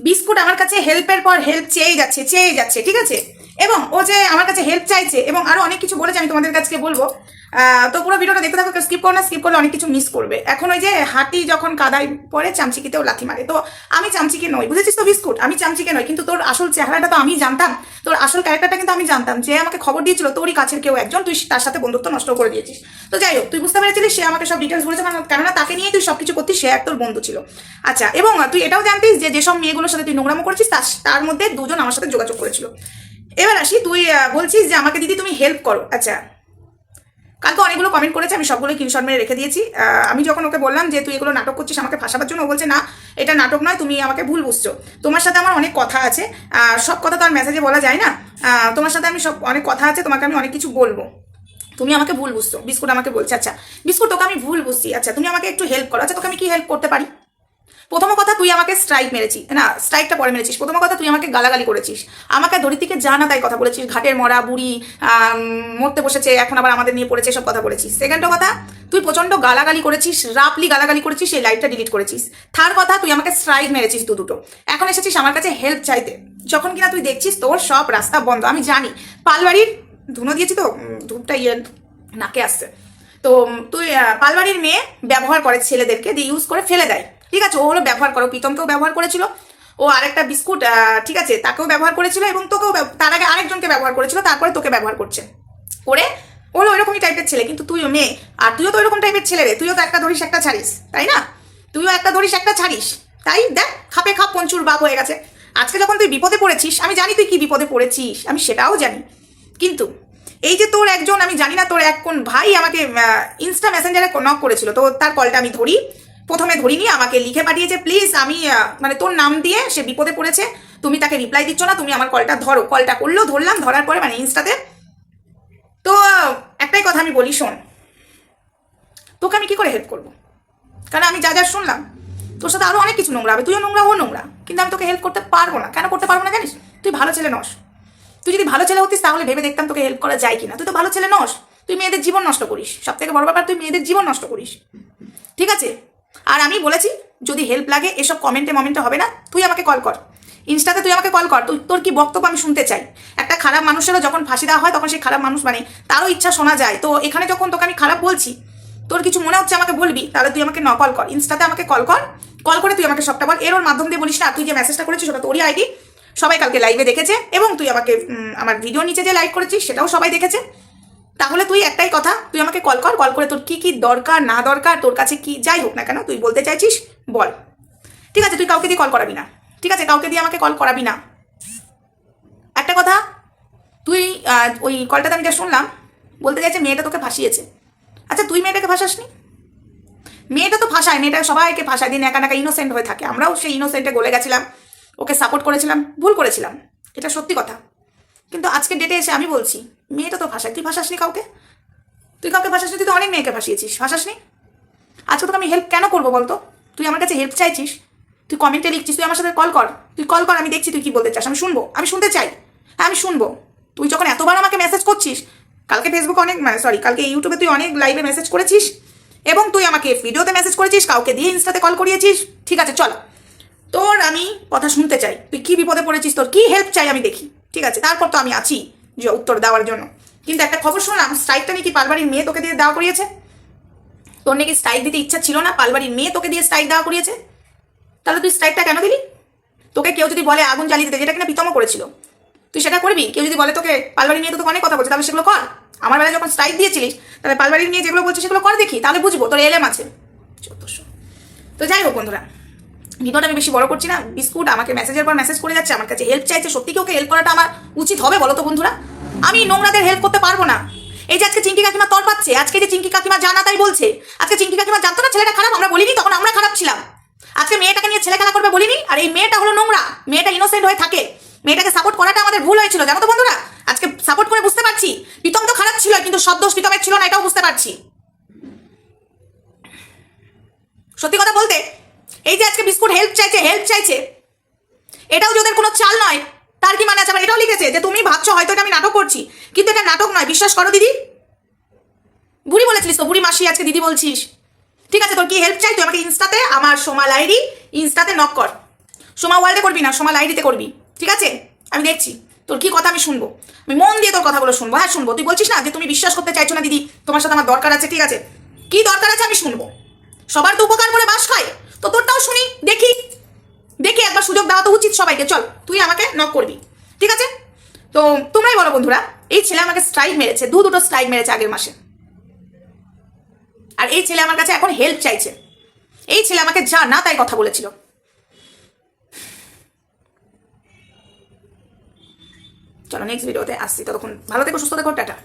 Biscuit আমার কাছে হেল্পের পর হেল্প চেয়ে যাচ্ছে, ঠিক আছে। এবং ও যে আমার কাছে হেল্প চাইছে এবং আরো অনেক কিছু বলেছে, আমি তোমাদের কাছে বলবো। তো পুরো ভিডিওটা দেখতে থাকো, স্কিপ করো না, স্কিপ করলে অনেক কিছু মিস করবে। এখন ওই যে হাতি যখন কাদায় পড়ে চামচিকিতেও লাথি মারে, তো আমি চামচিকে নই, বুঝেছিস তো বিস্কুট, আমি চামচিকে নই। কিন্তু তোর আসল চেহারাটা তো আমি জানতাম, তোর আসল ক্যারেক্টারটা কিন্তু আমি জানতাম। যে আমাকে খবর দিয়েছিল তোরই কাছের কেউ একজন, তুই তার সাথে বন্ধুত্ব নষ্ট করে দিয়েছিস। তো যাই হোক, তুই বুঝতে পেরেছিলিস, সে আমাকে সব ডিটেলস বলেছে, কেননা তাকে নিয়ে তুই সবকিছু করতিস, সে এক তোর বন্ধু ছিল। আচ্ছা, এবং তুই এটাও জানতিস যে যেসব মেয়েগুলোর সাথে তুই নোংরামো করেছিস তার মধ্যে দুজন আমার সাথে যোগাযোগ করেছিল। এবার আসি, তুই বলছিস যে আমাকে দিদি তুমি হেল্প করো। আচ্ছা, কালকে অনেকগুলো কমেন্ট করেছে, আমি সবগুলো স্ক্রিনশট মেরে রেখে দিয়েছি। আমি যখন ওকে বললাম যে তুই এগুলো নাটক করছিস আমাকে ফাঁসাবার জন্য, ও বলছে না এটা নাটক নয়, তুমি আমাকে ভুল বুঝছো, তোমার সাথে আমার অনেক কথা আছে, সব কথা তো আর মেসেজে বলা যায় না, তোমার সাথে আমি অনেক কথা আছে, তোমাকে আমি অনেক কিছু বলবো, তুমি আমাকে ভুল বুঝছো। বিস্কুট আমাকে বলছে আচ্ছা বিস্কুট তোকে আমি ভুল বুঝছি, আচ্ছা তুমি আমাকে একটু হেল্প করো। আচ্ছা তোকে আমি কি হেল্প করতে পারি? প্রথম কথা, তুই আমাকে স্ট্রাইক মেরেছিস, না স্ট্রাইকটা পরে মেরেছিস। প্রথম কথা, তুই আমাকে গালাগালি করেছিস, আমাকে ধরিত্রীকে জানা তাই কথা বলেছিস, ঘাটের মরা বুড়ি, মরতে বসেছে, এখন আবার আমাদের নিয়ে পড়েছে, সব কথা বলেছিস। সেকেন্ড কথা, তুই প্রচন্ড গালাগালি করেছিস, রাপলি গালাগালি করেছিস, সেই লাইভটা ডিলিট করেছিস। থার্ড কথা, তুই আমাকে স্ট্রাইক মেরেছিস দুটো। এখন এসেছিস আমার কাছে হেল্প চাইতে, যখন কিনা তুই দেখছিস তোর সব রাস্তা বন্ধ। আমি জানি, পালবাড়ির ধুনো দিয়েছি তো, ধূপটা নাকে আসছে। তো তুই পালবাড়ির মেয়ে ব্যবহার করে ছেলেদেরকে দিয়ে ইউজ করে ফেলে দেয়, ঠিক আছে। ও হলো ব্যবহার করো, প্রীতমকেও ব্যবহার করেছিল, ও আরেকটা বিস্কুট, ঠিক আছে, তাকেও ব্যবহার করেছিল, এবং তোকেও তার আগে আরেকজনকে ব্যবহার করেছিল, তারপরে তোকে ব্যবহার করছে করে। ও হলো ওইরকমই টাইপের ছেলে, কিন্তু তুইও মেয়ে, আর তুইও তো ওইরকম টাইপের ছেলে রে, তুইও তো একটা ধরিস একটা ছাড়িস, তাই না? তুইও একটা ধরিস একটা ছাড়িস, তাই দেখ খাপে খাপ পঞ্চুর বাপ হয়ে গেছে। আজকে যখন তুই বিপদে পড়েছিস, আমি জানি তুই কি বিপদে পড়েছিস, আমি সেটাও জানি, কিন্তু এই যে তোর একজন, আমি জানি না তোর এক কোন ভাই আমাকে ইনস্টা মেসেঞ্জারে নক করেছিল, তো তার কলটা আমি ধরি, প্রথমে ধরিনি, আমাকে লিখে পাঠিয়েছে প্লিজ, আমি মানে তোর নাম দিয়ে সে বিপদে পড়েছে, তুমি তাকে রিপ্লাই দিচ্ছ না, তুমি আমার কলটা ধরো। কলটা করলো, ধরলাম, ধরার পরে মানে ইনস্টাতে। তো একটাই কথা আমি বলি, শোন, তোকে আমি কি করে হেল্প করবো? কারণ আমি যা যা শুনলাম, তোর সাথে আরো অনেক কিছু নোংরা হবে, তুইও নোংরা ও নোংরা, কিন্তু আমি তোকে হেল্প করতে পারবো না। কেন করতে পারবো না জানিস? তুই ভালো ছেলে নস। তুই যদি ভালো ছেলে হতিস তাহলে ভেবে দেখতাম তোকে হেল্প করা যায় কিনা। তুই তো ভালো ছেলে নস, তুই মেয়েদের জীবন নষ্ট করিস, সব থেকে বড় ব্যাপার তুই মেয়েদের জীবন নষ্ট করিস, ঠিক আছে। আর আমি বলেছি, যদি হেল্প লাগে এসব কমেন্টে হবে না, তুই আমাকে কল কর, ইনস্টাতে তুই আমাকে কল কর, তুই তোর কি বক্তব্য আমি শুনতে চাই। একটা খারাপ মানুষেরও যখন ফাঁসি দেওয়া হয় তখন সেই খারাপ মানুষ মানে তারও ইচ্ছা শোনা যায়। তো এখানে যখন তোকে আমি খারাপ বলছি, তোর কিছু মনে হচ্ছে আমাকে বলবি, তাহলে তুই আমাকে কল কর, ইনস্টাতে আমাকে কল কর, কল করে তুই আমাকে সবটা বল। এর ওর মাধ্যম দিয়ে বলিস না, তুই যে মেসেজটা করেছিস ওটা তোরই আইডি, সবাই কালকে লাইভে দেখেছে, এবং তুই আমাকে আমার ভিডিও নিচে যে লাইভ করেছিস সেটাও সবাই দেখেছে। তাহলে তুই একটাই কথা, তুই আমাকে কল কর, কল করে তোর কি কি দরকার না দরকার, তোর কাছে কি যাই হোক না কেন তুই বলতে চাইছিস বল, ঠিক আছে। তুই কাউকে দিয়ে কল করাবি না, ঠিক আছে, কাউকে দিয়ে আমাকে কল করাবি না। একটা কথা, তুই ওই কলটাতে আমি যা শুনলাম, বলতে চাইছে মেয়েটা তোকে ফাঁসিয়েছে। আচ্ছা তুই মেয়েটাকে ফাঁসাসনি? মেয়েটা তো ফাঁসায়, মেয়েটা সবাইকে ফাঁসায়, দিন একা একা ইনোসেন্ট হয়ে থাকে, আমরাও সেই ইনোসেন্টে গলে গেছিলাম, ওকে সাপোর্ট করেছিলাম, ভুল করেছিলাম, এটা সত্যি কথা। কিন্তু আজকের ডেটে এসে আমি বলছি মেয়েটা তো ফাঁসায়, তুই ফাঁসাসনি কাউকে, তুই কাউকে ফাঁসাসনি, তুই তো অনেক মেয়েকে ফাঁসিয়েছিস, ফাঁসাসনি। আজকে তোকে আমি হেল্প কেন করবো বলতো? তুই আমার কাছে হেল্প চাইছিস, তুই কমেন্টে লিখছিস, তুই আমার সাথে কল কর, তুই কল কর, আমি দেখছি তুই কি বলতে চাস, আমি শুনবো, আমি শুনতে চাই, হ্যাঁ আমি শুনবো। তুই যখন এতবার আমাকে মেসেজ করছিস, কালকে ফেসবুকে অনেক সরি কালকে ইউটিউবে তুই অনেক লাইভে মেসেজ করেছিস, এবং তুই আমাকে ভিডিওতে মেসেজ করেছিস, কাউকে দিয়ে ইনস্টাতে কল করিয়েছিস, ঠিক আছে চল, তোর আমি কথা শুনতে চাই, তুই কি বিপদে পড়েছিস, তোর কি হেল্প চাই আমি দেখি, ঠিক আছে, তারপর তো আমি আছি যে উত্তর দেওয়ার জন্য। কিন্তু একটা খবর শুনলাম, স্ট্রাইকটা নাকি পালবাড়ির মেয়ে তোকে দিয়ে দেওয়া করিয়েছে, তোর নাকি স্ট্রাইক দিতে ইচ্ছা ছিল না, পালবাড়ির মেয়ে তোকে দিয়ে স্ট্রাইক দেওয়া করিয়েছে। তাহলে তুই স্ট্রাইকটা কেন দিলি? তোকে কেউ যদি বলে আগুন জ্বালিয়ে দিতে, যেটা কিনা প্রীতমও করেছিল, তুই সেটা করবি? কেউ যদি বলে তোকে পালবাড়ি নিয়ে তো অনেক কথা বলছে, তাহলে সেগুলো কর। আমার বেলায় যখন স্ট্রাইক দিয়েছিলিস, তাহলে পালবাড়ি নিয়ে যেগুলো বলছিস সেগুলো কর দেখি, তাহলে বুঝবো তোর এলেম আছে। তো যাই হোক বন্ধুরা, ভিডিওটা আমি বেশি বড় করছি না। বিস্কুট আমাকে মেসেজের পর মেসেজ করে যাচ্ছে, আমার কাছে হেল্প চাইছে, সত্যি কি ওকে হেল্প করাটা আমার উচিত হবে বলো তো বন্ধুরা? আমি নোংরাদের হেল্প করতে পারবো না। এই যে আজকে চিঙ্কি কাকিমা তর পাচ্ছে, আজকে যে চিঙ্কি কাকিমা জানা তাই বলছে, আজকে চিঙ্কি কাকিমা জানতো না ছেলেটা খারাপ, আমরা বলিনি তখন আমরা খারাপ ছিলাম। আজকে মেয়েটাকে নিয়ে ছেলে খেলা করবে বলিনি, আর এই মেয়েটা হলো নোংরা, মেয়েটা ইনোসেন্ট হয়ে থাকে, মেয়েটাকে সাপোর্ট করাটা আমাদের ভুল হয়েছিল জানো তো বন্ধুরা। আজকে সাপোর্ট করে বুঝতে পারছি প্রীতম তো খারাপ ছিল, কিন্তু সব দোষ প্রীতমের ছিল না, এটাও বুঝতে পারছি। সত্যি কথা বলতে, এই যে আজকে বিস্কুট হেল্প চাইছে, এটাও যদি কোনো চাল নয়, তার কি মানে আছে? আবার এটাও লিখেছে যে তুমি ভাবছো হয়তো এটা আমি নাটক করছি, কিন্তু এটা নাটক নয়, বিশ্বাস করো দিদি। বুড়ি বলেছিলিস তো, বুড়ি মাসি, আজকে দিদি বলছিস, ঠিক আছে। তোর কি হেল্প চাই? তুই আমাকে ইনস্টাতে, আমার সোমাল আইডি ইনস্টাতে নক কর, সোমা ওয়ার্ল্ডে করবি না, সোমা লাইডিতে করবি, ঠিক আছে? আমি দেখছি তোর কি কথা, আমি শুনবো, আমি মন দিয়ে তোর কথাগুলো শুনবো। হ্যাঁ শুনবো। তুই বলছিস না যে তুমি বিশ্বাস করতে চাইছো না দিদি, তোমার সাথে আমার দরকার আছে, ঠিক আছে, কি দরকার আছে আমি শুনবো। সবার তো উপকার করে বাস খায়, তো তোরটাও শুনি, দেখি দেখি একবার সুযোগ দেওয়া তো উচিত সবাইকে। চল তুই আমাকে নক করবি, ঠিক আছে? তো তোমরাই বলো বন্ধুরা, এই ছেলে আমাকে স্ট্রাইক মেরেছে, দুটো স্ট্রাইক মেরেছে আগের মাসে, আর এই ছেলে আমার কাছে এখন হেল্প চাইছে। এই ছেলে আমাকে যা না তাই কথা বলেছিল। চলো নেক্সট ভিডিওতে আসছি, ততক্ষণ ভালো থেকো, সুস্থ থেকো, টাটা।